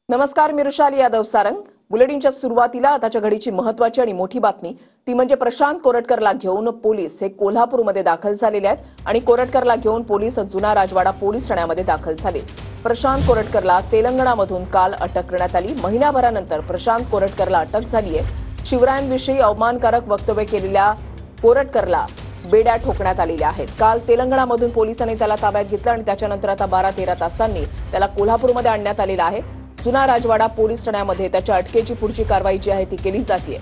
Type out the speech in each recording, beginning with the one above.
नमस्कार, मी रुशाली यादव सारंग। बुलेटिनच्या सुरुवातीला आताच्या घडीची महत्त्वाची आणि मोठी बातमी ती म्हणजे प्रशांत कोरटकरला घेऊन पोलीस हे कोल्हापूरमध्ये दाखल झालेले आहेत आणि कोरटकरला घेऊन पोलीस जुना राजवाडा पोलीस ठाण्यामध्ये दाखल झाले। प्रशांत कोरटकरला तेलंगणामधून काल अटक करण्यात आली। महिन्याभरानंतर प्रशांत कोरटकरला अटक झाली आहे। शिवरायांविषयी अवमानकारक वक्तव्य केलेल्या कोरटकरला बेड्या ठोकण्यात आलेल्या आहेत। काल तेलंगणामधून पोलिसांनी त्याला ताब्यात घेतलं आणि त्याच्यानंतर आता 12-13 तासांनी त्याला कोल्हापूरमध्ये आणण्यात आलेलं आहे। जुना राजवाडा पोलीस ठाण्यामध्ये त्याच्या अटकेची पुढची कारवाई जी आहे ती केली जाते।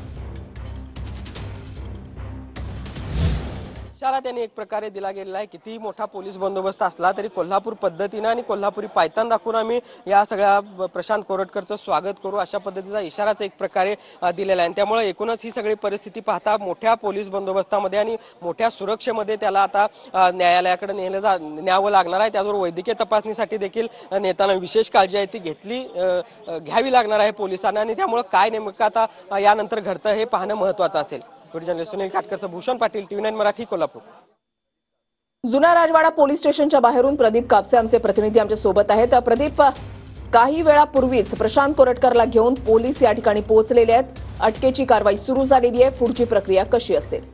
इशारा त्यांनी एक प्रकारे दिला गेलेला आहे। किती मोठा पोलीस बंदोबस्त असला तरी कोल्हापूर पद्धतीने आणि कोल्हापुरी पायतान दाखवून आम्ही या सगळ्या प्रशांत कोरटकरचं स्वागत करू अशा पद्धतीचा इशाराच एक प्रकारे दिलेला आहे। त्यामुळे एकूणच ही सगळी परिस्थिती पाहता मोठ्या पोलीस बंदोबस्तामध्ये आणि मोठ्या सुरक्षेमध्ये त्याला आता न्यायालयाकडे न्यावं लागणार आहे। त्याचबरोबर वैद्यकीय तपासणीसाठी देखील नेताना विशेष काळजी आहे ती घ्यावी लागणार आहे पोलिसांना आणि त्यामुळे काय नेमकं आता यानंतर घडतं हे पाहणं महत्त्वाचं असेल। Journalist Sunil Katkar, Bhushan Patil, TV9 Marathi, Kolhapur. जुना राजवाडा पोलीस स्टेशनच्या बाहेरून प्रदीप कापसे आमचे प्रतिनिधी आमच्या सोबत आहेत। प्रदीप, काही वेळापूर्वीच प्रशांत कोरटकरला घेऊन पोलीस या ठिकाणी पोहोचलेले आहेत। अटकेची कारवाई सुरू झालेली आहे। पुढची प्रक्रिया कशी असेल?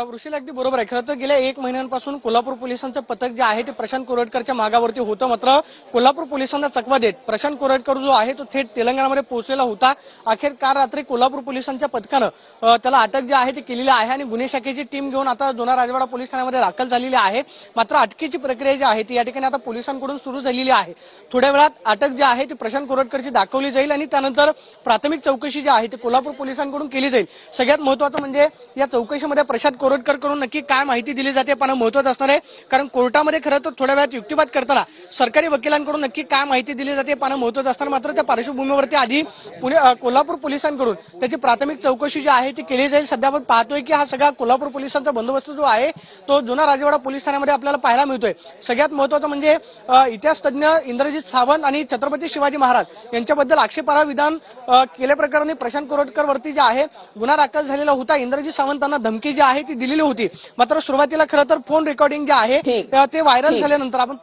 वृषीला अगदी बरोबर आहे। खरं तर गेल्या 1 महिन्यांपासून कोल्हापूर पोलिसांचं पथक जे आहे ते प्रशांत कोरटकरच्या मागावरती होतं। मात्र कोल्हापूर पोलिसांना चकवा देत प्रशांत कोरटकर जो आहे तो थेट तेलंगणामध्ये पोहोचलेला होता। अखेर काल रात्री कोल्हापूर पोलिसांच्या पथकानं त्याला अटक जी आहे ती केलेली आहे आणि गुन्हे शाखेची टीम घेऊन आता जुना राजवाडा पोलीस ठाण्यामध्ये दाखल झालेली आहे। मात्र अटकेची प्रक्रिया जी आहे ती या ठिकाणी आता पोलिसांकडून सुरू झालेली आहे। थोड्या वेळात अटक जी आहे ती प्रशांत कोरटकरची दाखवली जाईल आणि त्यानंतर प्राथमिक चौकशी जी आहे ती कोल्हापूर पोलिसांकडून केली जाईल। सगळ्यात महत्त्वाचं म्हणजे या चौकशीमध्ये प्रशांत कोरटकरकडून नक्की काय माहिती दिली जाते पाहणं महत्त्वाचं असणार आहे। कारण कोर्टामध्ये खरं तर थोड्या वेळात युक्तिवाद करताना सरकारी वकिलांकडून नक्की काय माहिती दिली जाते पाहणं महत्त्वाचं असणार। मात्र त्या पार्श्वभूमीवरती आधी कोल्हापूर पोलिसांकडून त्याची प्राथमिक चौकशी जी आहे ती केली जाईल। सध्या आपण पाहतोय की हा सगळा कोल्हापूर पोलिसांचा बंदोबस्त जो आहे तो जुना राजवाडा पोलीस ठाण्यामध्ये आपल्याला पाहायला मिळतोय। सगळ्यात महत्त्वाचं म्हणजे इतिहास तज्ञ इंद्रजित सावंत आणि छत्रपती शिवाजी महाराज यांच्याबद्दल आक्षेपार्ह विधान केल्याप्रकरणी प्रशांत कोरटकर वरती जे आहे गुन्हा दाखल झालेला होता। इंद्रजित सावंतांना धमकी जी आहे ती दिलेली होती। मात्र सुरुवातीला खरं तर फोन रेकॉर्डिंग जे आहे ते व्हायरल झाल्यानंतर आपण